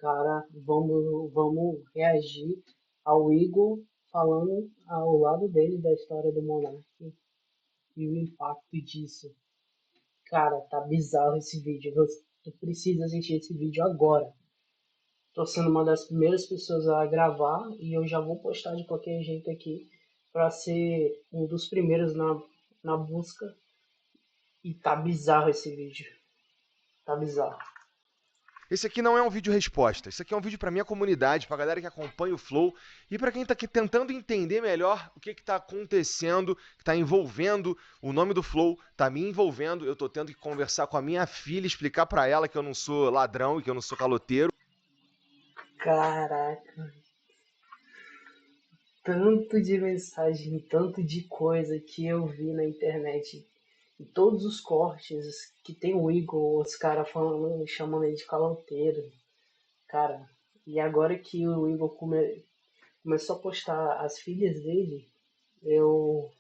Cara, vamos reagir ao Igor falando ao lado dele da história do Monark e o impacto disso. Cara, tá bizarro esse vídeo. Tu precisa assistir esse vídeo agora. Tô sendo uma das primeiras pessoas a gravar e eu já vou postar de qualquer jeito aqui para ser um dos primeiros na busca. E tá bizarro esse vídeo. Tá bizarro. Esse aqui não é um vídeo resposta, esse aqui é um vídeo para minha comunidade, para a galera que acompanha o Flow e para quem está aqui tentando entender melhor o que está acontecendo, que está envolvendo o nome do Flow, está me envolvendo. Eu estou tendo que conversar com a minha filha, explicar para ela que eu não sou ladrão e que eu não sou caloteiro. Caraca, tanto de mensagem, tanto de coisa que eu vi na internet. E todos os cortes que tem o Igor, os caras falando, chamando ele de caloteiro. Cara, e agora que o Igor começou a postar as filhas dele, eu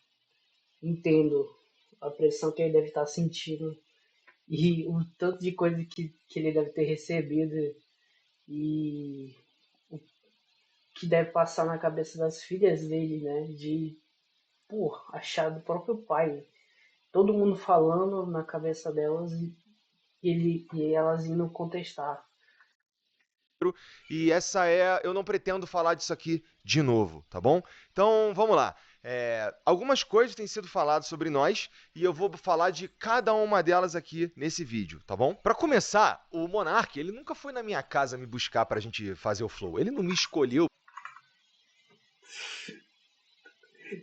entendo a pressão que ele deve estar sentindo e o tanto de coisa que ele deve ter recebido e o que deve passar na cabeça das filhas dele, né? De, pô, achar do próprio pai. Todo mundo falando na cabeça delas e elas indo contestar. E essa é. Eu não pretendo falar disso aqui de novo, tá bom? Então vamos lá. Algumas coisas têm sido faladas sobre nós e eu vou falar de cada uma delas aqui nesse vídeo, tá bom? Para começar, o Monark, ele nunca foi na minha casa me buscar pra gente fazer o flow. Ele não me escolheu.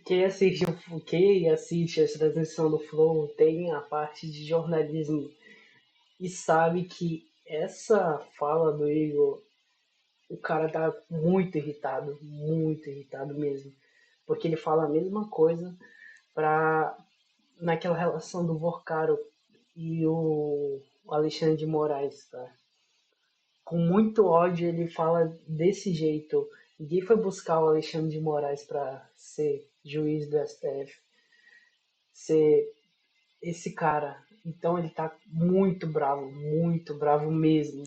Quem assiste a transmissão do Flow tem a parte de jornalismo e sabe que essa fala do Igor, o cara tá muito irritado mesmo. Porque ele fala a mesma coisa pra, naquela relação do Vorcaro e o Alexandre de Moraes, tá? Com muito ódio ele fala desse jeito. Ninguém foi buscar o Alexandre de Moraes para ser juiz do STF, ser esse cara. Então ele tá muito bravo mesmo.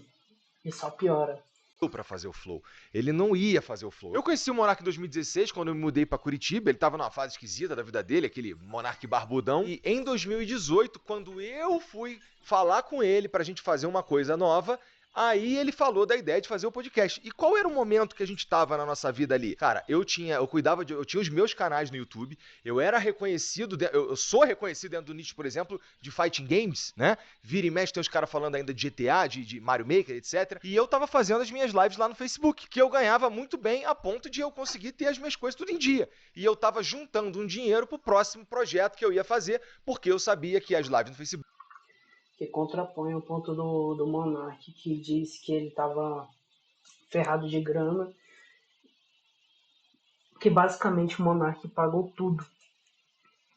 E só piora. Pra fazer o flow. Ele não ia fazer o flow. Eu conheci o Monark em 2016, quando eu me mudei pra Curitiba. Ele tava numa fase esquisita da vida dele, aquele Monark barbudão. E em 2018, quando eu fui falar com ele pra gente fazer uma coisa nova, aí ele falou da ideia de fazer o podcast. E qual era o momento que a gente tava na nossa vida ali? Cara, eu tinha os meus canais no YouTube, eu era reconhecido, eu sou reconhecido dentro do nicho, por exemplo, de fighting games, né? Vira e mexe tem os caras falando ainda de GTA, de Mario Maker, etc. E eu tava fazendo as minhas lives lá no Facebook, que eu ganhava muito bem a ponto de eu conseguir ter as minhas coisas tudo em dia. E eu tava juntando um dinheiro pro próximo projeto que eu ia fazer, porque eu sabia que as lives no Facebook Que contrapõe o ponto do Monark, que diz que ele tava ferrado de grana, que basicamente o Monark pagou tudo.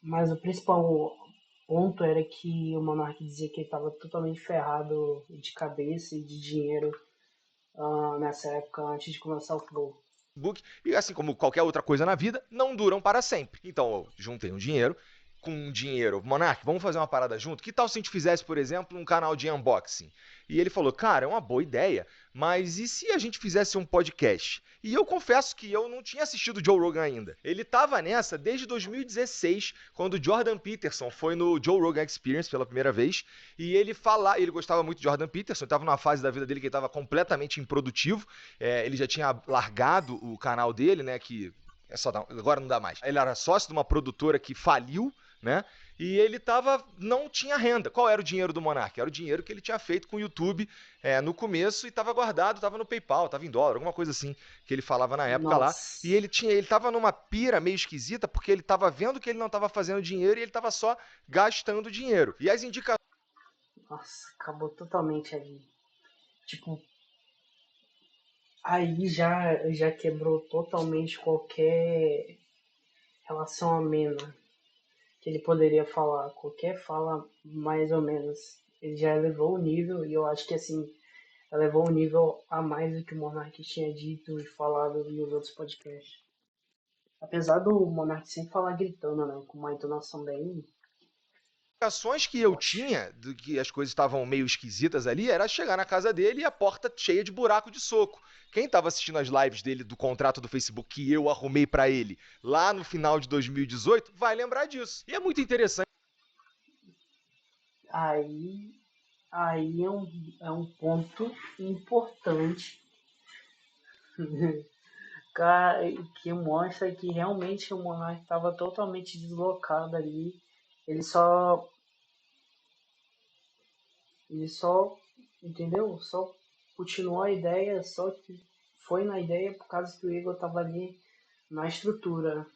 Mas o principal ponto era que o Monark dizia que ele estava totalmente ferrado de cabeça e de dinheiro nessa época antes de começar o Flow. e assim como qualquer outra coisa na vida, não duram para sempre. Então eu juntei um dinheiro, com um dinheiro, Monark, vamos fazer uma parada junto? Que tal se a gente fizesse, por exemplo, um canal de unboxing? E ele falou, cara, é uma boa ideia, mas e se a gente fizesse um podcast? E eu confesso que eu não tinha assistido o Joe Rogan ainda. Ele tava nessa desde 2016, quando o Jordan Peterson foi no Joe Rogan Experience pela primeira vez, e ele gostava muito de Jordan Peterson, estava numa fase da vida dele que ele estava completamente improdutivo, ele já tinha largado o canal dele, né, que agora não dá mais. Ele era sócio de uma produtora que faliu, né? E ele não tinha renda. Qual era o dinheiro do Monark? Era o dinheiro que ele tinha feito com o YouTube no começo e estava guardado, estava no PayPal, estava em dólar, alguma coisa assim que ele falava na época lá. E Nossa, ele estava numa pira meio esquisita porque ele estava vendo que ele não estava fazendo dinheiro e ele estava só gastando dinheiro. E as indicações nossa, acabou totalmente ali. Tipo, aí já quebrou totalmente qualquer relação amena que ele poderia falar. Qualquer fala, mais ou menos. Ele já elevou o nível e eu acho que assim, elevou um nível a mais do que o Monark tinha dito e falado nos outros podcasts. Apesar do Monark sempre falar gritando, né? Com uma entonação bem. Ações que eu Poxa. tinha, do que as coisas estavam meio esquisitas ali, era chegar na casa dele e a porta cheia de buraco de soco. Quem estava assistindo as lives dele do contrato do Facebook que eu arrumei para ele lá no final de 2018 vai lembrar disso. E é muito interessante. Aí, aí é um ponto importante cara, que mostra que realmente o Monark estava totalmente deslocado ali. Ele só, ele só, entendeu? Só continuou a ideia, só que foi na ideia por causa que o Igor estava ali na estrutura.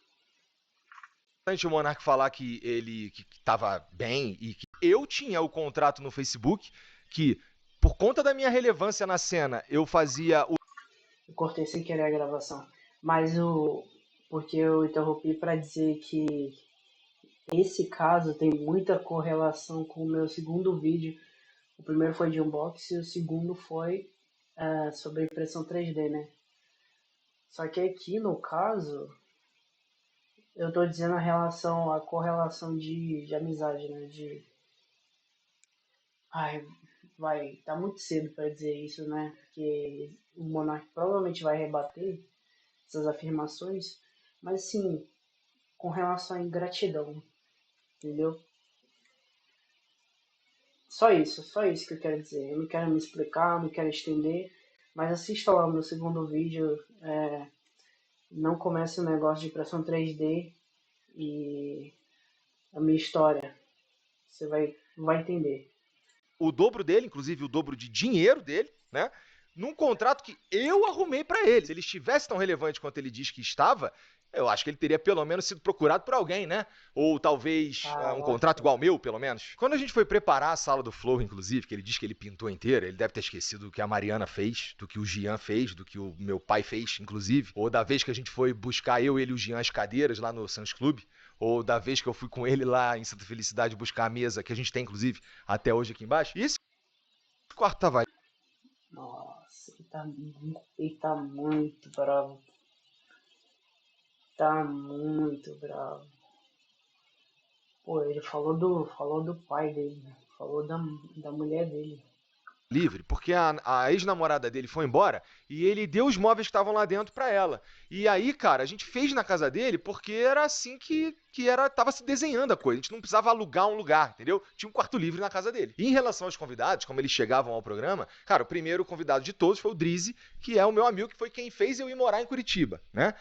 O Monark falar que ele que estava bem e que eu tinha o contrato no Facebook, que por conta da minha relevância na cena, eu fazia o. Eu cortei sem querer a gravação, mas o porque eu interrompi para dizer que esse caso tem muita correlação com o meu segundo vídeo. O primeiro foi de unboxing e o segundo foi sobre impressão 3D, né? Só que aqui no caso, eu tô dizendo a correlação de amizade, né? Ai, tá muito cedo para dizer isso, né? Porque o Monark provavelmente vai rebater essas afirmações, mas sim, com relação à ingratidão, entendeu? Só isso que eu quero dizer. Eu não quero me explicar, não quero estender, mas assista lá o meu segundo vídeo. Não comece o negócio de impressão 3D e a minha história. Você vai entender. O dobro dele, inclusive o dobro de dinheiro dele, né? Num contrato que eu arrumei para ele. Se ele estivesse tão relevante quanto ele diz que estava, eu acho que ele teria pelo menos sido procurado por alguém, né? Ou talvez um contrato Caraca. igual ao meu, pelo menos. Quando a gente foi preparar a sala do Flow, inclusive, que ele diz que ele pintou inteira, ele deve ter esquecido do que a Mariana fez, do que o Gian fez, do que o meu pai fez, inclusive. Ou da vez que a gente foi buscar eu, ele e o Gian as cadeiras lá no Sans Club. Ou da vez que eu fui com ele lá em Santa Felicidade buscar a mesa, que a gente tem, inclusive, até hoje aqui embaixo. E esse quarto tava. Nossa, ele tá muito bravo. Tá muito bravo. Pô, ele falou do pai dele, né? Falou da mulher dele. Livre, porque a ex-namorada dele foi embora e ele deu os móveis que estavam lá dentro para ela. E aí, cara, a gente fez na casa dele porque era assim que era tava se desenhando a coisa. A gente não precisava alugar um lugar, entendeu? Tinha um quarto livre na casa dele. E em relação aos convidados, como eles chegavam ao programa, cara, o primeiro convidado de todos foi o Drizzy, que é o meu amigo, que foi quem fez eu ir morar em Curitiba, né?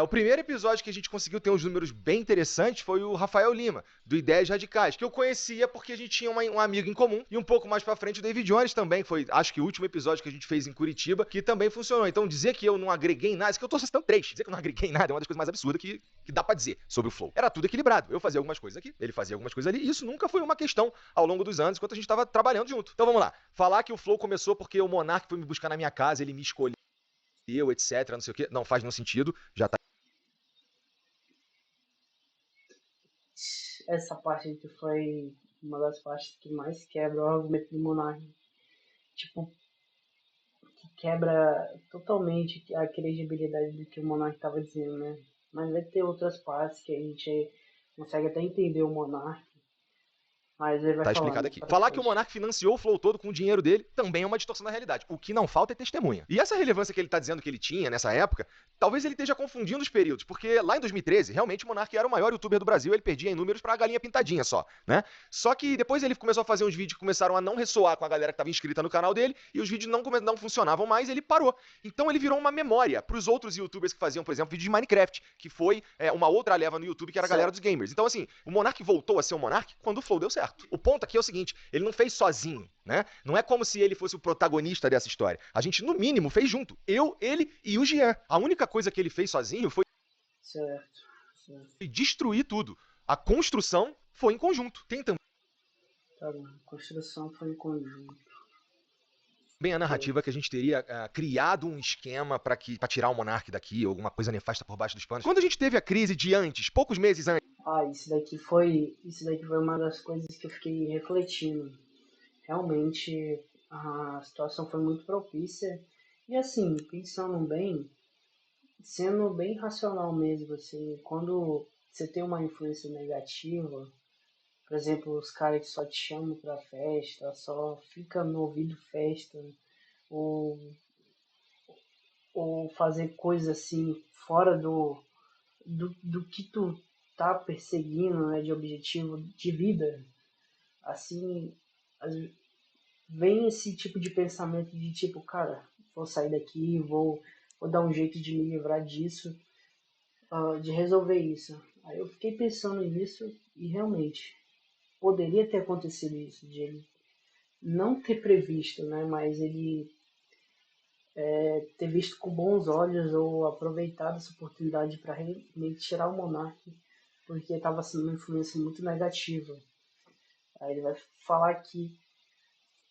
O primeiro episódio que a gente conseguiu ter uns números bem interessantes foi o Rafael Lima, do Ideias Radicais, que eu conhecia porque a gente tinha um amigo em comum. E um pouco mais pra frente o David Jones também, que foi, acho que o último episódio que a gente fez em Curitiba, que também funcionou. Então dizer que eu não agreguei em nada, isso que eu tô citando três, dizer que eu não agreguei em nada é uma das coisas mais absurdas que dá pra dizer sobre o Flow. Era tudo equilibrado. Eu fazia algumas coisas aqui, ele fazia algumas coisas ali, e isso nunca foi uma questão ao longo dos anos, enquanto a gente tava trabalhando junto. Então vamos lá. Falar que o Flow começou porque o Monark foi me buscar na minha casa, ele me escolheu, etc, não sei o quê, não faz nenhum sentido, já tá. Essa parte aqui foi uma das partes que mais quebra o argumento do Monark. Tipo, que quebra totalmente a credibilidade do que o Monark estava dizendo, né? Mas vai ter outras partes que a gente consegue até entender o Monark, mas ele vai Tá explicado falando aqui. pra Falar que o frente. Monark financiou o Flow todo com o dinheiro dele também é uma distorção da realidade. O que não falta é testemunha. E essa relevância que ele tá dizendo que ele tinha nessa época, talvez ele esteja confundindo os períodos, porque lá em 2013, realmente o Monark era o maior youtuber do Brasil, ele perdia em números pra galinha pintadinha só, né? Só que depois ele começou a fazer uns vídeos que começaram a não ressoar com a galera que tava inscrita no canal dele, e os vídeos não funcionavam mais, ele parou. Então ele virou uma memória pros outros youtubers que faziam, por exemplo, vídeos de Minecraft, que foi uma outra leva no YouTube que era a galera dos gamers. Então assim, o Monark voltou a ser o Monark quando o Flow deu certo. O ponto aqui é o seguinte, ele não fez sozinho, né? Não é como se ele fosse o protagonista dessa história. A gente, no mínimo, fez junto. Eu, ele e o Jean. A única coisa que ele fez sozinho foi Certo, certo. destruir tudo. A construção foi em conjunto. Tem também Tá bom. A construção foi em conjunto. a Ok. narrativa que a gente teria criado um esquema para tirar o Monark daqui, ou alguma coisa nefasta por baixo dos panos. Quando a gente teve a crise de antes, poucos meses antes, Ah, isso daqui foi uma das coisas que eu fiquei refletindo. Realmente a situação foi muito propícia. E assim, pensando bem, sendo bem racional mesmo, assim, quando você tem uma influência negativa, Por exemplo, os caras que só te chamam pra festa, só fica no ouvido festa, ou, ou fazer coisas assim fora do que tu tá perseguindo, né, de objetivo de vida. Assim, vem esse tipo de pensamento de tipo, cara, vou sair daqui, vou dar um jeito de me livrar disso, de resolver isso. Aí eu fiquei pensando nisso e realmente poderia ter acontecido isso, de ele não ter previsto, né, mas ele ter visto com bons olhos ou aproveitado essa oportunidade para realmente tirar o Monark, porque estava sendo uma influência muito negativa. Aí ele vai falar aqui,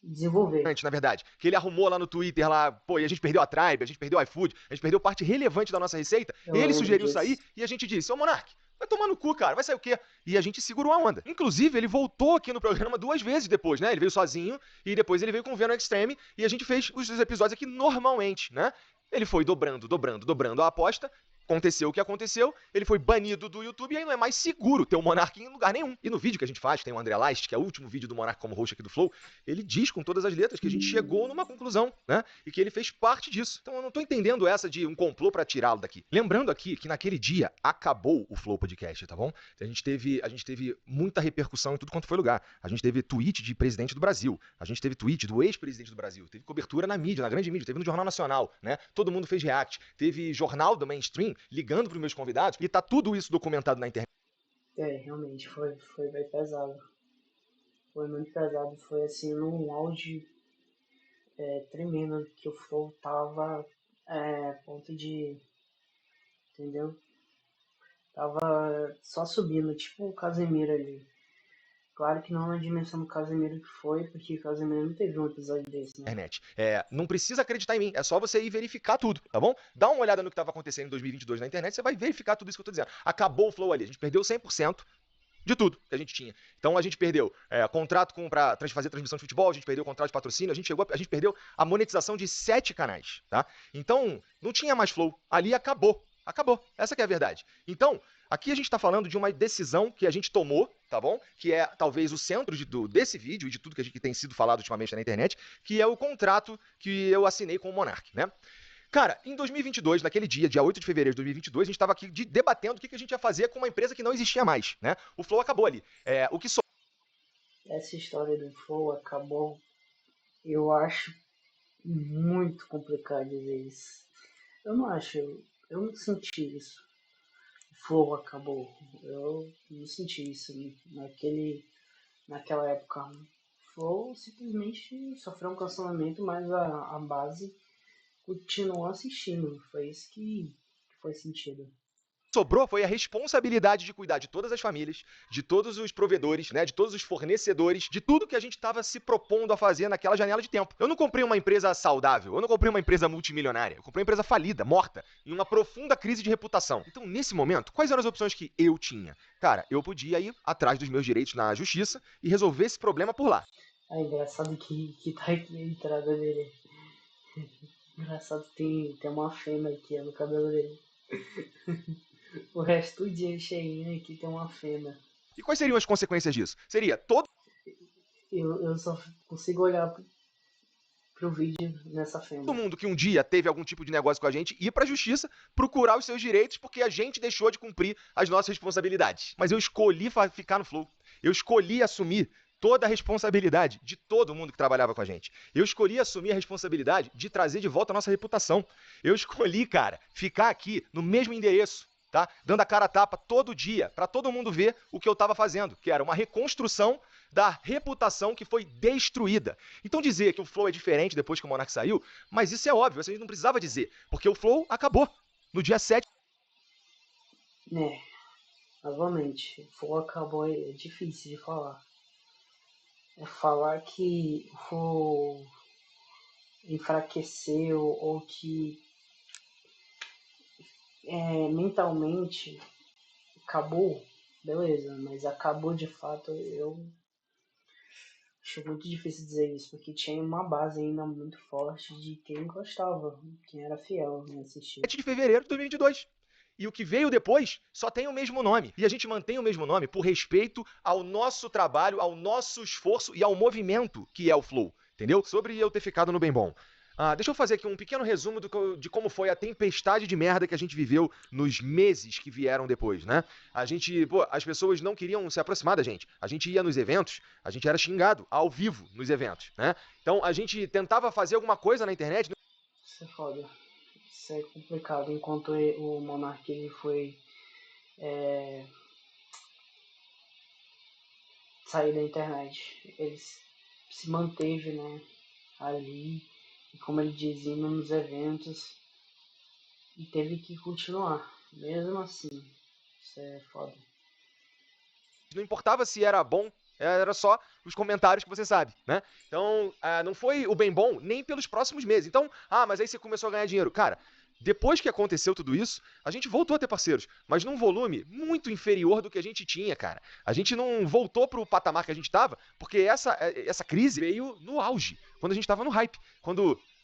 desenvolver. Na verdade, que ele arrumou lá no Twitter, lá, pô, e a gente perdeu a Tribe, a gente perdeu o iFood, a gente perdeu parte relevante da nossa receita, Eu ele lembro sugeriu disso. sair e a gente disse, ô Monark, vai tomar no cu, cara, vai sair o quê? E a gente segurou a onda. Inclusive, ele voltou aqui no programa 2 vezes depois, né? Ele veio sozinho e depois ele veio com o Venom Extreme e a gente fez os episódios aqui normalmente, né? Ele foi dobrando a aposta. Aconteceu o que aconteceu, ele foi banido do YouTube e aí não é mais seguro ter o Monark em lugar nenhum. E no vídeo que a gente faz, tem o André Last, que é o último vídeo do Monark como host aqui do Flow, ele diz com todas as letras que a gente chegou numa conclusão, né? E que ele fez parte disso. Então eu não tô entendendo essa de um complô pra tirá-lo daqui. Lembrando aqui que naquele dia acabou o Flow Podcast, tá bom? A gente teve muita repercussão em tudo quanto foi lugar. A gente teve tweet de presidente do Brasil, a gente teve tweet do ex-presidente do Brasil, teve cobertura na mídia, na grande mídia, teve no Jornal Nacional, né? Todo mundo fez react, teve jornal do mainstream ligando para os meus convidados e tá tudo isso documentado na internet. Realmente foi bem pesado. Foi muito pesado. Foi assim, num auge tremendo que o Flow tava a ponto de. Entendeu? Tava só subindo, tipo o Casemiro ali. Claro que não na dimensão do Casemiro que foi, porque o Casemiro não teve um episódio desse, né? Internet. Não precisa acreditar em mim, é só você ir verificar tudo, tá bom? Dá uma olhada no que estava acontecendo em 2022 na internet, você vai verificar tudo isso que eu tô dizendo. Acabou o Flow ali, a gente perdeu 100% de tudo que a gente tinha. Então a gente perdeu contrato para fazer transmissão de futebol, a gente perdeu o contrato de patrocínio, a gente perdeu a monetização de 7 canais, tá? Então não tinha mais Flow, ali acabou. Acabou, essa que é a verdade. Então, aqui a gente está falando de uma decisão que a gente tomou, tá bom? Que é talvez o centro desse vídeo e de tudo que tem sido falado ultimamente na internet, que é o contrato que eu assinei com o Monark, né? Cara, em 2022, naquele dia 8 de fevereiro de 2022, a gente estava aqui debatendo o que a gente ia fazer com uma empresa que não existia mais, né? O Flow acabou ali. O que Essa história do Flow acabou, eu acho muito complicado dizer isso. Eu não acho, eu não senti isso. O Flow acabou. Eu não senti isso naquela época. O Flow simplesmente sofreu um cancelamento, mas a base continuou assistindo. Foi isso que foi sentido. sobrou foi a responsabilidade de cuidar de todas as famílias, de todos os provedores, né, de todos os fornecedores, de tudo que a gente estava se propondo a fazer naquela janela de tempo. Eu não comprei uma empresa saudável, eu não comprei uma empresa multimilionária, eu comprei uma empresa falida, morta, em uma profunda crise de reputação. Então, nesse momento, quais eram as opções que eu tinha? Cara, eu podia ir atrás dos meus direitos na justiça e resolver esse problema por lá. É engraçado que tá aqui a entrada dele. Engraçado que tem uma fêmea aqui no cabelo dele. O resto do dia cheinho aqui tem uma fêmea. E quais seriam as consequências disso? Seria todo Eu só consigo olhar pro vídeo nessa todo fêmea. mundo que um dia teve algum tipo de negócio com a gente ir para a justiça procurar os seus direitos porque a gente deixou de cumprir as nossas responsabilidades. Mas eu escolhi ficar no Flow. Eu escolhi assumir toda a responsabilidade de todo mundo que trabalhava com a gente. Eu escolhi assumir a responsabilidade de trazer de volta a nossa reputação. Eu escolhi, cara, ficar aqui no mesmo endereço, tá? Dando a cara a tapa todo dia para todo mundo ver o que eu estava fazendo, que era uma reconstrução da reputação que foi destruída. Então dizer que o Flow é diferente depois que o Monark saiu, mas isso é óbvio, a gente não precisava dizer, porque o Flow acabou no dia 7. Novamente, o Flow acabou, é difícil de falar. É falar que o Flow enfraqueceu ou que mentalmente acabou, beleza, mas acabou de fato, eu acho muito difícil dizer isso, porque tinha uma base ainda muito forte de quem gostava, quem era fiel em assistir. 7 de fevereiro de 2022. E o que veio depois só tem o mesmo nome. E a gente mantém o mesmo nome por respeito ao nosso trabalho, ao nosso esforço e ao movimento que é o Flow. Entendeu? Sobre eu ter ficado no Bem Bom. Deixa eu fazer aqui um pequeno resumo de como foi a tempestade de merda que a gente viveu nos meses que vieram depois, né? As pessoas não queriam se aproximar da gente. A gente ia nos eventos, a gente era xingado ao vivo nos eventos, né? Então a gente tentava fazer alguma coisa na internet. Isso é foda. Isso é complicado. Enquanto o Monark ele foi sair da internet, ele se manteve, né, ali, e como ele dizia, nos eventos, e teve que continuar, mesmo assim. Isso é foda. Não importava se era bom, era só os comentários que você sabe, né? Então, não foi o bem bom nem pelos próximos meses. Então, mas aí você começou a ganhar dinheiro. Cara, depois que aconteceu tudo isso, a gente voltou a ter parceiros, mas num volume muito inferior do que a gente tinha, cara. A gente não voltou pro patamar que a gente tava, porque essa crise veio no auge, quando a gente tava no hype.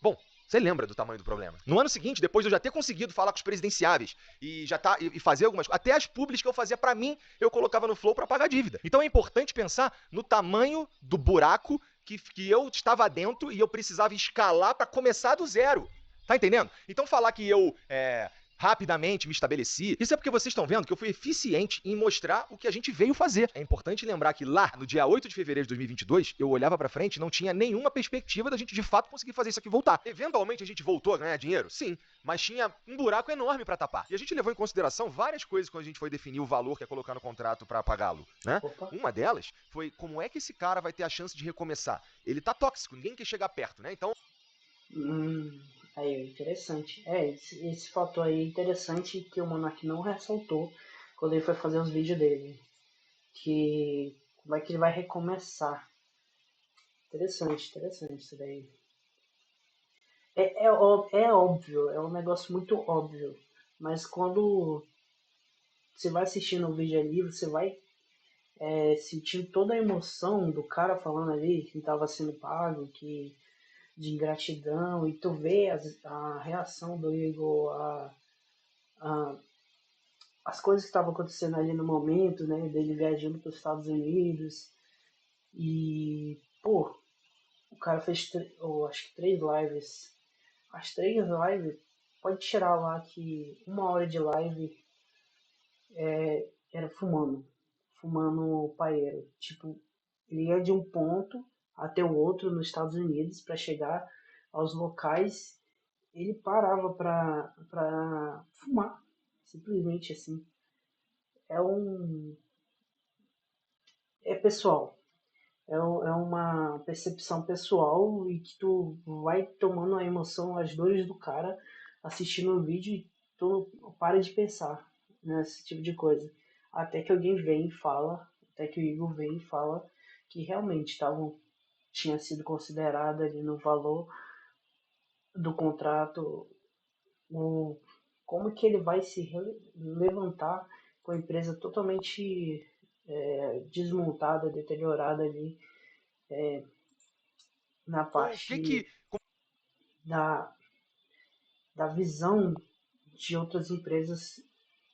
Bom, você lembra do tamanho do problema. No ano seguinte, depois de eu já ter conseguido falar com os presidenciáveis e fazer algumas coisas, até as públicas que eu fazia pra mim, eu colocava no Flow pra pagar dívida. Então é importante pensar no tamanho do buraco que eu estava dentro e eu precisava escalar pra começar do zero. Tá entendendo? Então falar que eu rapidamente me estabeleci, isso é porque vocês estão vendo que eu fui eficiente em mostrar o que a gente veio fazer. É importante lembrar que lá, no dia 8 de fevereiro de 2022, eu olhava pra frente e não tinha nenhuma perspectiva da gente de fato conseguir fazer isso aqui voltar. Eventualmente a gente voltou a ganhar dinheiro? Sim, mas tinha um buraco enorme pra tapar. E a gente levou em consideração várias coisas quando a gente foi definir o valor que é colocar no contrato pra pagá-lo, né? Opa. Uma delas foi como é que esse cara vai ter a chance de recomeçar. Ele tá tóxico, ninguém quer chegar perto, né? Então Aí, interessante. Esse fator aí é interessante que o Monark não ressaltou quando ele foi fazer os vídeos dele. Que como é que ele vai recomeçar. Interessante isso daí. É óbvio, é um negócio muito óbvio. Mas quando você vai assistindo o vídeo ali, você vai sentindo toda a emoção do cara falando ali que estava sendo pago, que de ingratidão, e tu vê a reação do Igor, as coisas que estavam acontecendo ali no momento, né, dele viajando para os Estados Unidos, e, pô, o cara fez, acho que 3 lives, as 3 lives, pode tirar lá que 1 hora de live era fumando paeiro, tipo, ele ia de um ponto até o outro nos Estados Unidos para chegar aos locais, ele parava para fumar, simplesmente assim. É um é pessoal, é uma percepção pessoal e que tu vai tomando a emoção, as dores do cara assistindo o vídeo e tu para de pensar nesse tipo de coisa. Até que alguém vem e fala, até que o Igor vem e fala que realmente tinha sido considerado ali no valor do contrato como que ele vai se levantar com a empresa totalmente desmontada, deteriorada ali na o que parte que da, da visão de outras empresas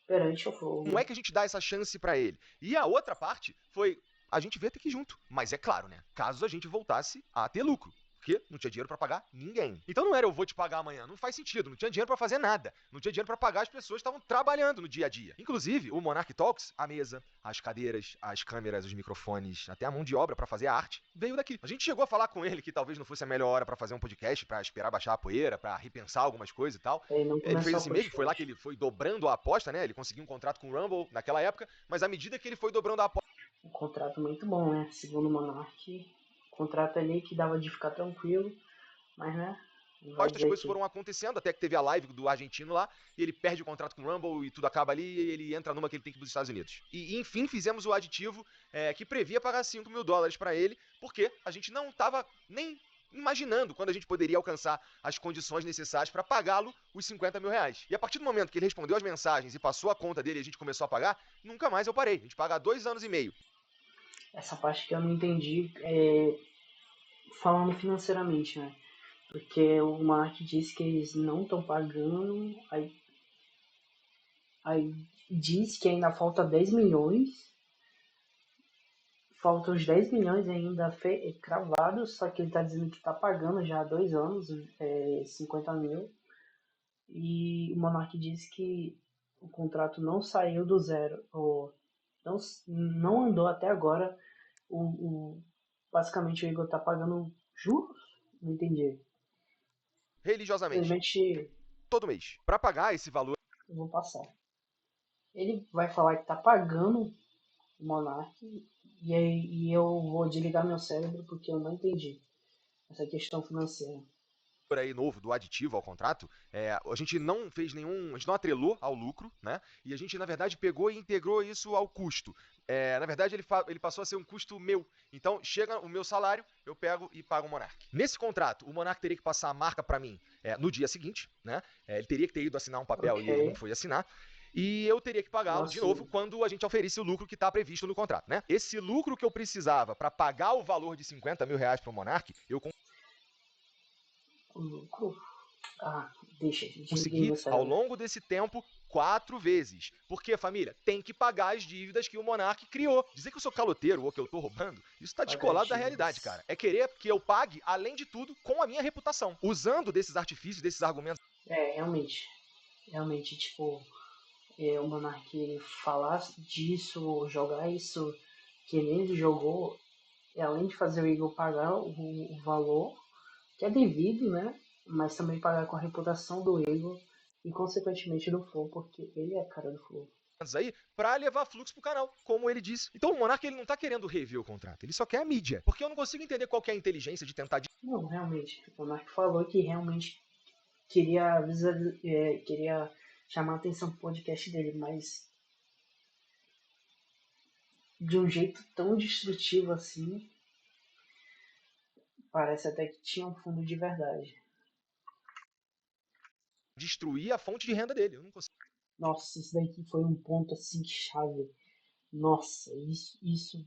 perante o Flow, como né? é que a gente dá essa chance pra ele? E a outra parte foi a gente ver até que junto. Mas é claro, né? Caso a gente voltasse a ter lucro. Porque não tinha dinheiro pra pagar ninguém. Então não era eu vou te pagar amanhã. Não faz sentido. Não tinha dinheiro pra fazer nada. Não tinha dinheiro pra pagar as pessoas que estavam trabalhando no dia a dia. Inclusive, o Monarch Talks, a mesa, as cadeiras, as câmeras, os microfones, até a mão de obra pra fazer a arte, veio daqui. A gente chegou a falar com ele que talvez não fosse a melhor hora pra fazer um podcast, pra esperar baixar a poeira, pra repensar algumas coisas e tal. Ele não Ele fez começou assim o mesmo, foi lá podcast. que ele foi dobrando a aposta, né? Ele conseguiu um contrato com o Rumble naquela época, mas à medida que ele foi dobrando a aposta, Um contrato muito bom, né? Segundo o Monark, contrato ali que dava de ficar tranquilo, mas né? Vai as dizer coisas que foram acontecendo, até que teve a live do argentino lá, e ele perde o contrato com o Rumble e tudo acaba ali, e ele entra numa que ele tem que ir para os Estados Unidos. E enfim, fizemos o aditivo que previa pagar $5.000 para ele, porque a gente não estava nem imaginando quando a gente poderia alcançar as condições necessárias para pagá-lo os $50.000. E a partir do momento que ele respondeu as mensagens e passou a conta dele e a gente começou a pagar, nunca mais eu parei. A gente paga há 2 anos e meio. essa parte que eu não entendi falando financeiramente, né? Porque o Monark disse que eles não estão pagando, aí Aí diz que ainda falta 10 milhões. Faltam os 10 milhões ainda cravados, só que ele tá dizendo que tá pagando já há 2 anos, 50 mil. E o Monark disse que o contrato não saiu do zero, ou não andou até agora. Basicamente o Igor tá pagando juros? Não entendi. Religiosamente, Simplesmente todo mês. Para pagar esse valor. eu vou passar. Ele vai falar que tá pagando o Monark e eu vou desligar meu cérebro porque eu não entendi essa questão financeira. Aí novo do aditivo ao contrato, a gente não fez nenhum, a gente não atrelou ao lucro, né? E a gente na verdade pegou e integrou isso ao custo. Na verdade ele passou a ser um custo meu. Então chega o meu salário, eu pego e pago o Monark. Nesse contrato, o Monark teria que passar a marca para mim no dia seguinte, né? Ele teria que ter ido assinar um papel e ele não foi assinar. E eu teria que pagá-lo de novo quando a gente oferisse o lucro que está previsto no contrato, né? Esse lucro que eu precisava para pagar o valor de 50 mil reais para o Monark, eu Lucro? Ah, deixa. consegui ao longo desse tempo 4 vezes. Porque, família, tem que pagar as dívidas que o Monark criou. Dizer que eu sou caloteiro ou que eu tô roubando, isso tá descolado da realidade, cara. É querer que eu pague, além de tudo, com a minha reputação. Usando desses artifícios, desses argumentos. Realmente. Realmente, tipo, o Monark falar disso, jogar isso que ele jogou, além de fazer o Igor pagar o valor, que é devido, né? Mas também pagar com a reputação do Igor e, consequentemente, do Flow, porque ele é a cara do Flow. Aí para levar fluxo pro canal, como ele disse. Então o Monark ele não tá querendo rever o contrato, ele só quer a mídia. Porque eu não consigo entender qual que é a inteligência de tentar. Não, realmente. O Monark falou que realmente queria chamar a atenção pro podcast dele, mas de um jeito tão destrutivo assim, parece até que tinha um fundo de verdade. Destruir a fonte de renda dele. Eu não consigo. Nossa, isso daqui foi um ponto assim chave. Nossa, isso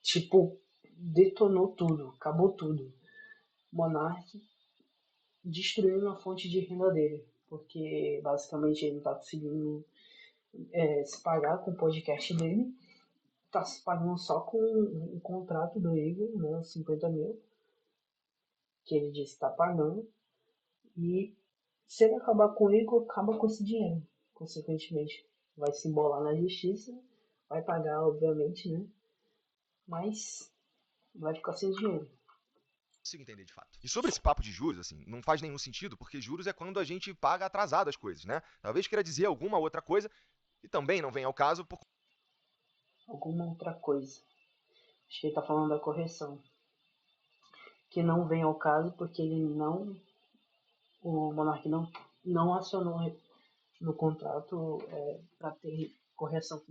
tipo, detonou tudo, acabou tudo. Monark destruindo a fonte de renda dele, porque basicamente ele não tá conseguindo se pagar com o podcast dele, tá se pagando só com o contrato do Igor, né, os 50 mil, que ele disse que tá pagando, e se ele acabar com o Igor, acaba com esse dinheiro, consequentemente. Vai se embolar na justiça, vai pagar, obviamente, né, mas vai ficar sem dinheiro. Consigo entender de fato. E sobre esse papo de juros, assim, não faz nenhum sentido, porque juros é quando a gente paga atrasado as coisas, né? Talvez queira dizer alguma outra coisa, e também não vem ao caso por Alguma outra coisa. Acho que ele tá falando da correção. Que não vem ao caso porque o Monark não acionou no contrato para ter correção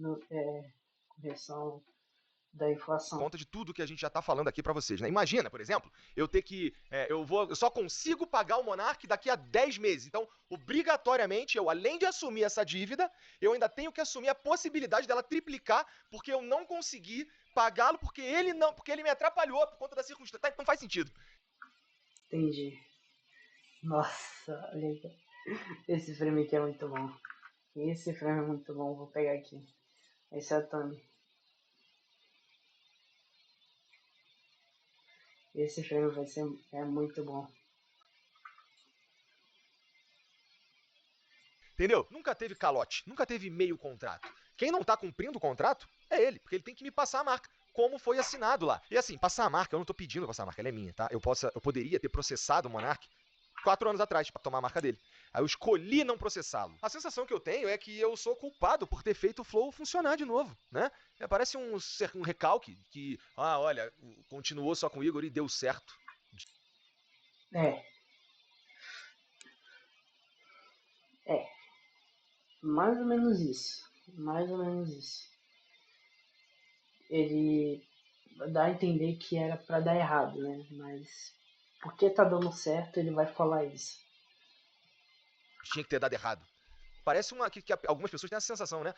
da inflação. conta de tudo que a gente já tá falando aqui para vocês, né? Imagina, por exemplo, eu ter que eu só consigo pagar o Monark daqui a 10 meses. Então, obrigatoriamente, eu além de assumir essa dívida, eu ainda tenho que assumir a possibilidade dela triplicar, porque eu não consegui pagá-lo porque ele me atrapalhou por conta da circunstância. Não faz sentido. Entendi. Nossa, olha aí. Esse frame aqui é muito bom. Esse frame é muito bom. Vou pegar aqui. Esse é a Tami. Esse frame é muito bom. Entendeu? Nunca teve calote, nunca teve meio contrato. Quem não tá cumprindo o contrato é ele, porque ele tem que me passar a marca, como foi assinado lá. E assim, passar a marca, eu não tô pedindo passar a marca, ela é minha, tá? Eu poderia ter processado o Monark 4 anos atrás para tomar a marca dele. Aí eu escolhi não processá-lo. A sensação que eu tenho é que eu sou culpado por ter feito o Flow funcionar de novo, né? Parece um recalque que, olha, continuou só com o Igor e deu certo. Mais ou menos isso. Mais ou menos isso. Ele dá a entender que era para dar errado, né? Mas porque tá dando certo, ele vai falar isso. Tinha que ter dado errado. Parece que algumas pessoas têm essa sensação, né?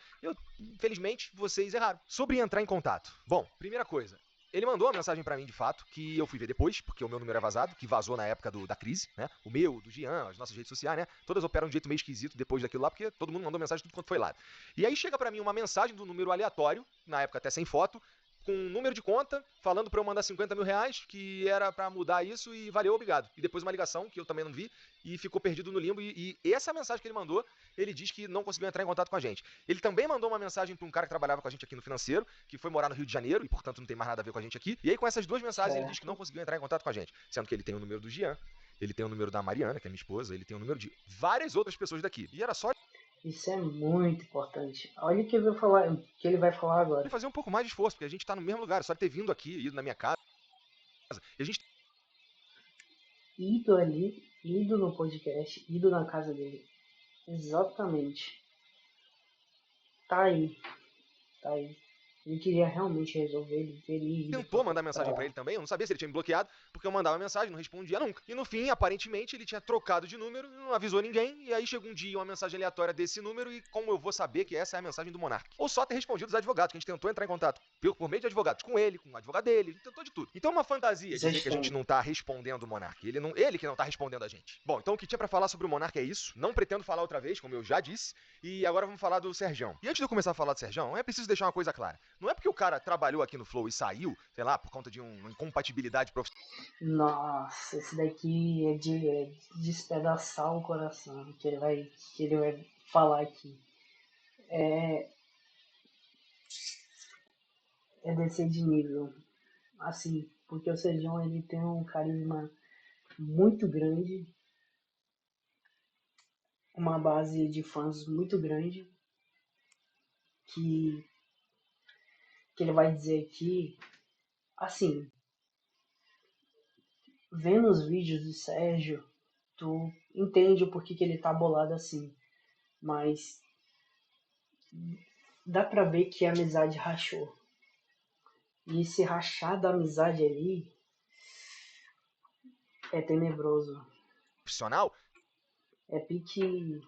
Infelizmente, vocês erraram. Sobre entrar em contato. Bom, primeira coisa, Ele mandou uma mensagem pra mim, de fato, que eu fui ver depois, porque o meu número é vazado, que vazou na época da crise, né? O meu, do Jean, as nossas redes sociais, né? Todas operam de um jeito meio esquisito depois daquilo lá, porque todo mundo mandou mensagem tudo quanto foi lá. E aí chega pra mim uma mensagem do número aleatório, na época até sem foto, com um número de conta, falando pra eu mandar 50 mil reais, que era pra mudar isso e valeu, obrigado. E depois uma ligação, que eu também não vi, e ficou perdido no limbo. E essa mensagem que ele mandou, ele diz que não conseguiu entrar em contato com a gente. Ele também mandou uma mensagem pra um cara que trabalhava com a gente aqui no financeiro, que foi morar no Rio de Janeiro, e portanto não tem mais nada a ver com a gente aqui. E aí com essas duas mensagens ele diz que não conseguiu entrar em contato com a gente. Sendo que ele tem o número do Jean, ele tem o número da Mariana, que é minha esposa, ele tem o número de várias outras pessoas daqui. E era só Isso é muito importante. Olha o que ele vai falar ele agora. fazer um pouco mais de esforço, porque a gente tá no mesmo lugar, só ele ter vindo aqui, ido na minha casa. E a gente Ido ali, ido no podcast, ido na casa dele. Exatamente. Tá aí, tá aí. Ele queria realmente resolver, ele teria ido tentou mandar pra mensagem pra lá. ele também, eu não sabia se ele tinha me bloqueado, porque eu mandava mensagem, não respondia nunca. E no fim, aparentemente, ele tinha trocado de número, não avisou ninguém, e aí chegou um dia uma mensagem aleatória desse número, e como eu vou saber que essa é a mensagem do Monark? Ou só ter respondido os advogados, que a gente tentou entrar em contato por meio de advogados, com ele, com o advogado dele, a gente tentou de tudo. Então é uma fantasia Isso é dizer que a gente estranho. não tá respondendo o Monark, ele que não tá respondendo a gente. Bom, então o que tinha pra falar sobre o Monark é isso, não pretendo falar outra vez, como eu já disse, e agora vamos falar do Serjão. E antes de eu começar a falar do Serjão, é preciso deixar uma coisa clara. Não é porque o cara trabalhou aqui no Flow e saiu, sei lá, por conta de uma incompatibilidade profissional. Nossa, esse daqui é de despedaçar o coração que ele vai falar aqui. É descer de nível. Assim, porque o Sejão ele tem um carisma muito grande, uma base de fãs muito grande, que, que ele vai dizer aqui, assim, vendo os vídeos do Sérgio, tu entende o porquê que ele tá bolado assim, mas dá pra ver que a amizade rachou. E esse rachar da amizade ali é tenebroso. É pique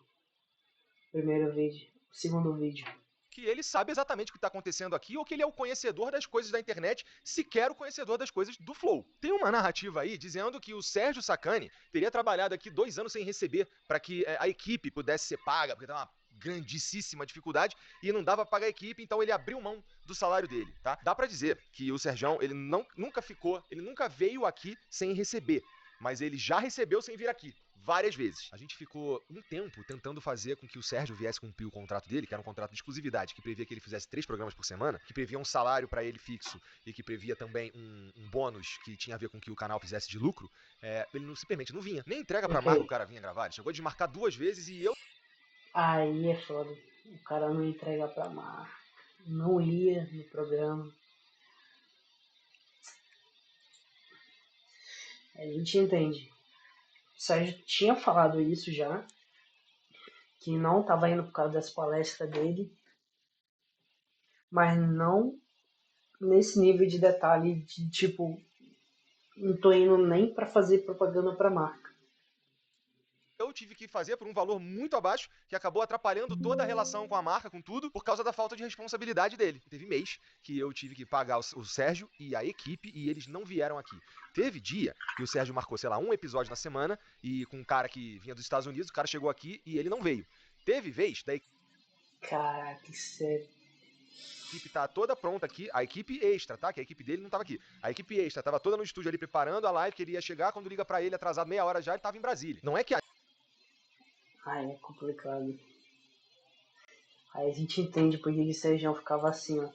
primeiro vídeo, segundo vídeo. Que ele sabe exatamente o que está acontecendo aqui, ou que ele é o conhecedor das coisas da internet, sequer o conhecedor das coisas do Flow. Tem uma narrativa aí dizendo que o Sérgio Sacani teria trabalhado aqui 2 anos sem receber para que a equipe pudesse ser paga, porque tá uma grandíssima dificuldade e não dava para pagar a equipe, então ele abriu mão do salário dele, tá? Dá para dizer que o Serjão, ele nunca veio aqui sem receber, mas ele já recebeu sem vir aqui. Várias vezes. A gente ficou um tempo tentando fazer com que o Sérgio viesse cumprir o contrato dele, que era um contrato de exclusividade, que previa que ele fizesse 3 programas por semana, que previa um salário para ele fixo e que previa também um bônus que tinha a ver com que o canal fizesse de lucro. Ele não simplesmente não vinha. Nem entrega pra marca o cara vinha gravar. Ele chegou a desmarcar 2 vezes e eu Aí é foda. O cara não entrega pra mar. Não ia no programa. A gente entende. O Sérgio tinha falado isso já, que não estava indo por causa das palestras dele, mas não nesse nível de detalhe de tipo, não tô indo nem para fazer propaganda para marca. eu tive que fazer por um valor muito abaixo, que acabou atrapalhando toda a relação com a marca, com tudo, por causa da falta de responsabilidade dele. Teve mês que eu tive que pagar o Sérgio e a equipe e eles não vieram aqui. Teve dia que o Sérgio marcou, sei lá, um episódio na semana e com um cara que vinha dos Estados Unidos, o cara chegou aqui e ele não veio. Teve vez da Caraca, sério. equipe tá toda pronta aqui, a equipe extra, tá? Que a equipe dele não tava aqui. A equipe extra tava toda no estúdio ali preparando a live, que ele ia chegar, quando liga pra ele atrasado meia hora já, ele tava em Brasília. Não é que a Ai, é complicado. Aí a gente entende porque o Sérgio ficava assim, ó,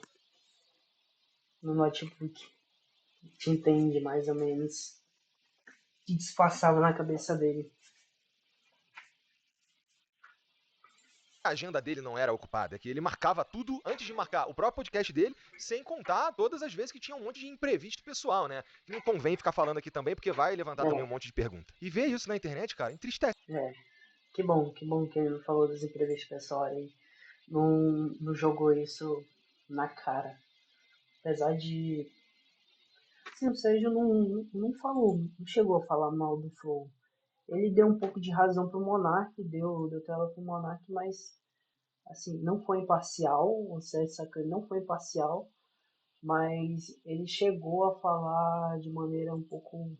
no notebook. A gente entende mais ou menos o que se passava na cabeça dele. agenda dele não era ocupada, é que ele marcava tudo antes de marcar o próprio podcast dele, sem contar todas as vezes que tinha um monte de imprevisto pessoal, né? Que não convém ficar falando aqui também, porque vai levantar também um monte de pergunta. E ver isso na internet, cara, entristece. É. Que bom que ele não falou das entrevistas pessoais aí. Não jogou isso na cara. Apesar de. Assim, o Sérgio não falou, não chegou a falar mal do Flow. Ele deu um pouco de razão pro Monark, deu tela pro Monark, mas assim, não foi imparcial, o Sérgio Sacani não foi imparcial, mas ele chegou a falar de maneira um pouco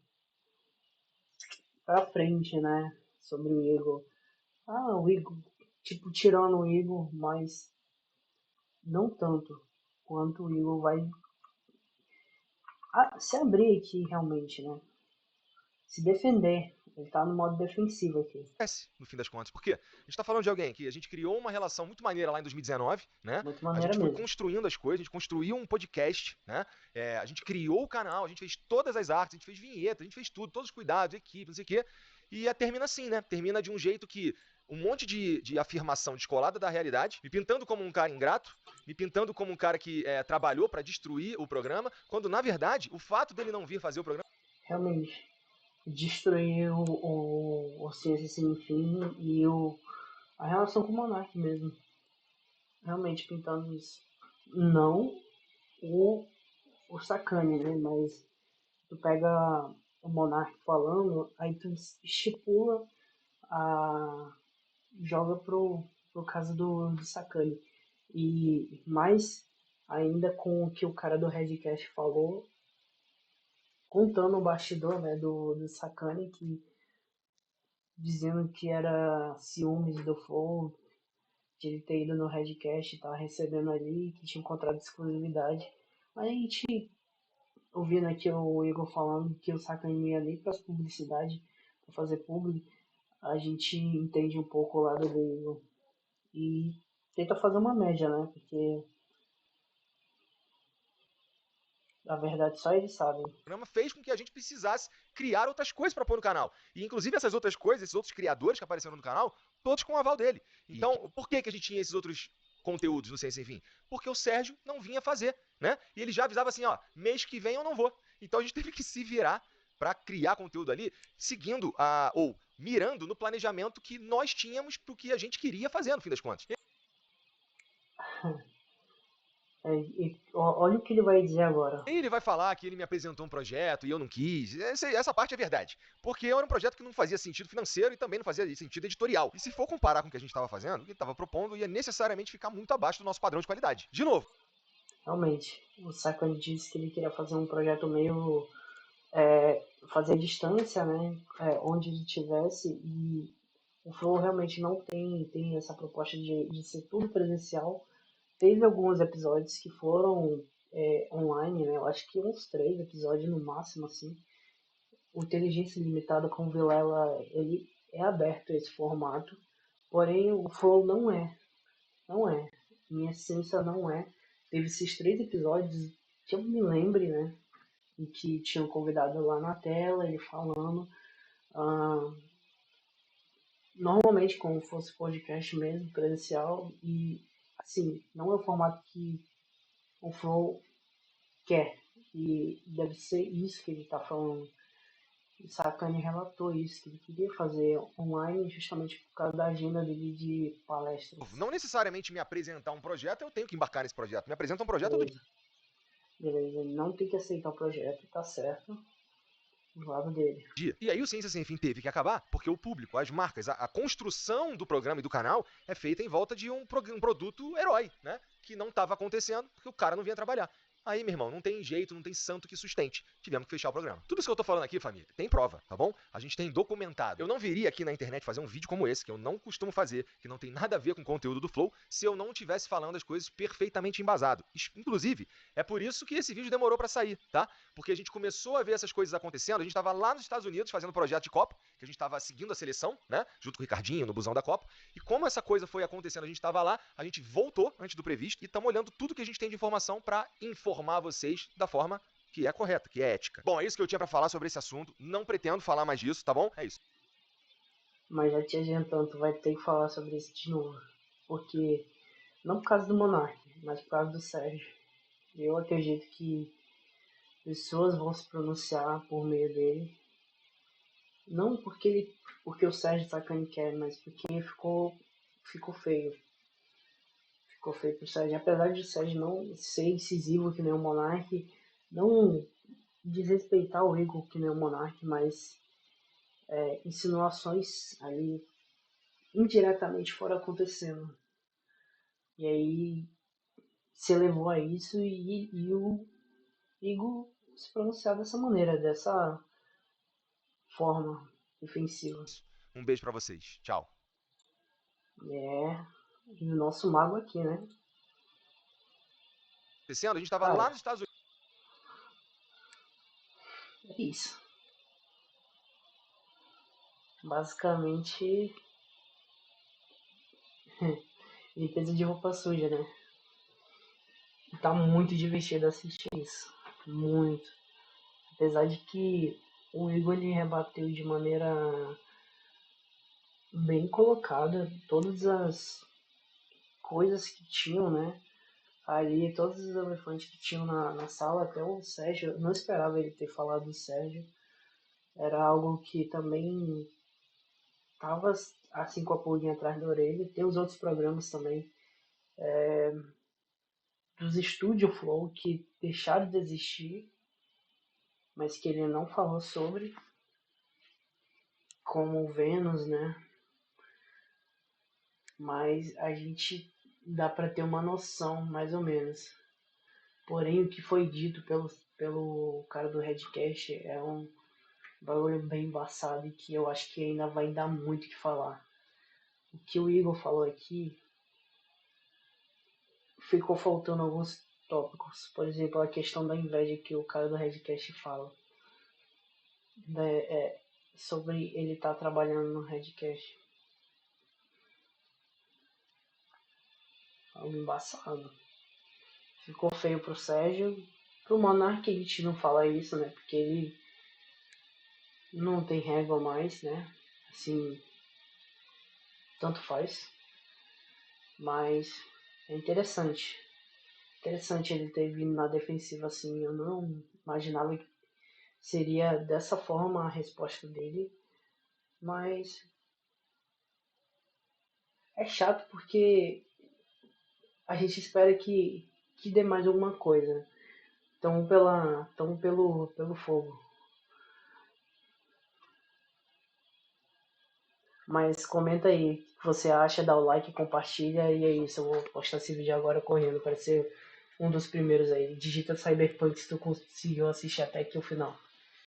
pra frente, né? Sobre o Igor. Ah, o Igor, tipo, tirando o Igor, mas não tanto quanto o Igor vai se abrir aqui realmente, né? Se defender. Ele tá no modo defensivo aqui. No fim das contas. Porque a gente tá falando de alguém que a gente criou uma relação muito maneira lá em 2019, né? Muito A maneira gente foi mesmo. construindo as coisas, a gente construiu um podcast, né? A gente criou o canal, a gente fez todas as artes, a gente fez vinheta, a gente fez tudo, todos os cuidados, equipe, não sei o quê. E termina assim, né? Termina de um jeito que um monte de afirmação descolada da realidade, me pintando como um cara ingrato, me pintando como um cara que trabalhou para destruir o programa, quando na verdade o fato dele não vir fazer o programa. Realmente. Destruir o Ciência Sem Fim e a relação com o Monark mesmo. Realmente pintando isso. Não o, o Sakane, né? Mas tu pega o Monark falando, aí tu estipula a. Joga pro caso do Sakane. E mais ainda com o que o cara do Redcast falou, contando o bastidor, né, do Sakane, que dizendo que era ciúmes do Flow, de ele ter ido no Redcast e tava recebendo ali, que tinha encontrado exclusividade. Mas a gente, ouvindo aqui o Igor falando que o Sakane ia ali para as publicidade, para fazer publi, a gente entende um pouco o lado do Igor. E tenta fazer uma média, né? Porque a verdade só eles sabem. Programa fez com que a gente precisasse criar outras coisas para pôr no canal. E inclusive essas outras coisas, esses outros criadores que apareceram no canal, todos com o aval dele. Então, por que a gente tinha esses outros conteúdos no Ciência Sem Fim? Porque o Sérgio não vinha fazer, né? E ele já avisava assim, ó, mês que vem eu não vou. Então a gente teve que se virar para criar conteúdo ali, seguindo ou mirando no planejamento que nós tínhamos pro que a gente queria fazer no fim das contas. Olha o que ele vai dizer agora. Ele vai falar que ele me apresentou um projeto e eu não quis. Essa parte é verdade. Porque era um projeto que não fazia sentido financeiro e também não fazia sentido editorial. E se for comparar com o que a gente estava fazendo, o que ele estava propondo ia necessariamente ficar muito abaixo do nosso padrão de qualidade. De novo. Realmente, o Sakane disse que ele queria fazer um projeto meio fazer distância, né? Onde ele estivesse, e o Flow realmente não tem essa proposta de ser tudo presencial. Teve alguns episódios que foram online, né? Eu acho que uns 3 episódios no máximo, assim. O Inteligência Limitada com o Vilela, ele é aberto a esse formato, porém o Flow não é. Não é. Em essência, não é. Teve esses 3 episódios, que eu me lembre, né? Em que tinham convidado lá na tela, ele falando. ah, Normalmente como fosse podcast mesmo, presencial. E, assim, não é o formato que o Flow quer. E deve ser isso que ele está falando. O Sakane relatou isso, que ele queria fazer online justamente por causa da agenda dele de palestras. Não necessariamente me apresentar um projeto, eu tenho que embarcar nesse projeto. Me apresenta um projeto todo Beleza. Beleza, ele não tem que aceitar o projeto, tá certo. Do lado dele. Dia. E aí o Ciência Sem Fim teve que acabar, porque o público, as marcas, a construção do programa e do canal é feita em volta de um produto herói, né? Que não estava acontecendo porque o cara não vinha trabalhar. Aí, meu irmão, não tem jeito, não tem santo que sustente. Tivemos que fechar o programa. Tudo isso que eu tô falando aqui, família, tem prova, tá bom? A gente tem documentado. Eu não viria aqui na internet fazer um vídeo como esse, que eu não costumo fazer, que não tem nada a ver com o conteúdo do Flow, se eu não estivesse falando as coisas perfeitamente embasado. Inclusive, é por isso que esse vídeo demorou para sair, tá? Porque a gente começou a ver essas coisas acontecendo, a gente estava lá nos Estados Unidos fazendo projeto de Copa, que a gente estava seguindo a seleção, né? Junto com o Ricardinho, no busão da Copa. E como essa coisa foi acontecendo, a gente estava lá, a gente voltou antes do previsto e estamos olhando tudo que a gente tem de informação para informar vocês da forma que é correta, que é ética. Bom, é isso que eu tinha para falar sobre esse assunto. Não pretendo falar mais disso, tá bom? É isso. Mas já te adiantando, tu vai ter que falar sobre isso de novo. Porque, não por causa do Monark, mas por causa do Sérgio. Eu acredito que pessoas vão se pronunciar por meio dele. Não porque o Sérgio Sacani quer, mas porque ficou feio. Ficou feio pro Sérgio. Apesar de o Sérgio não ser incisivo que nem o Monark, não desrespeitar o Igor que nem o Monark, mas insinuações ali indiretamente foram acontecendo. E aí se elevou a isso e o Igor se pronunciar dessa maneira, dessa forma ofensiva. Um beijo pra vocês. Tchau. É, e o nosso mago aqui, né? A gente tava Cara, lá nos Estados Unidos. é isso. Basicamente, limpeza de roupa suja, né? Tá muito divertido assistir isso. Muito. Apesar de que o Igor ele rebateu de maneira bem colocada todas as coisas que tinham, né? Ali, todos os elefantes que tinham na sala, até o Sérgio, eu não esperava ele ter falado do Sérgio. Era algo que também tava assim com a pulguinha atrás da orelha. Tem os outros programas também dos Studio Flow que deixaram de existir, mas que ele não falou sobre, como o Vênus, né? Mas a gente dá para ter uma noção, mais ou menos. Porém, o que foi dito pelo cara do Redcast é um bagulho bem embaçado e que eu acho que ainda vai dar muito o que falar. O que o Igor falou aqui ficou faltando alguns tópicos. Por exemplo, a questão da inveja que o cara do Redcast fala. Sobre ele estar trabalhando no Redcast. Algo embaçado. Ficou feio pro Sérgio. Pro Monark a gente não fala isso, né? Porque ele não tem régua mais, né? Assim, tanto faz. Mas é interessante. Interessante ele ter vindo na defensiva assim. Eu não imaginava que seria dessa forma a resposta dele. Mas é chato porque a gente espera que dê mais alguma coisa. Tão pelo fogo. Mas comenta aí o que você acha, dá o like, compartilha e é isso. Eu vou postar esse vídeo agora correndo para ser um dos primeiros aí. Digita Cyberpunk se tu conseguiu assistir até aqui o final.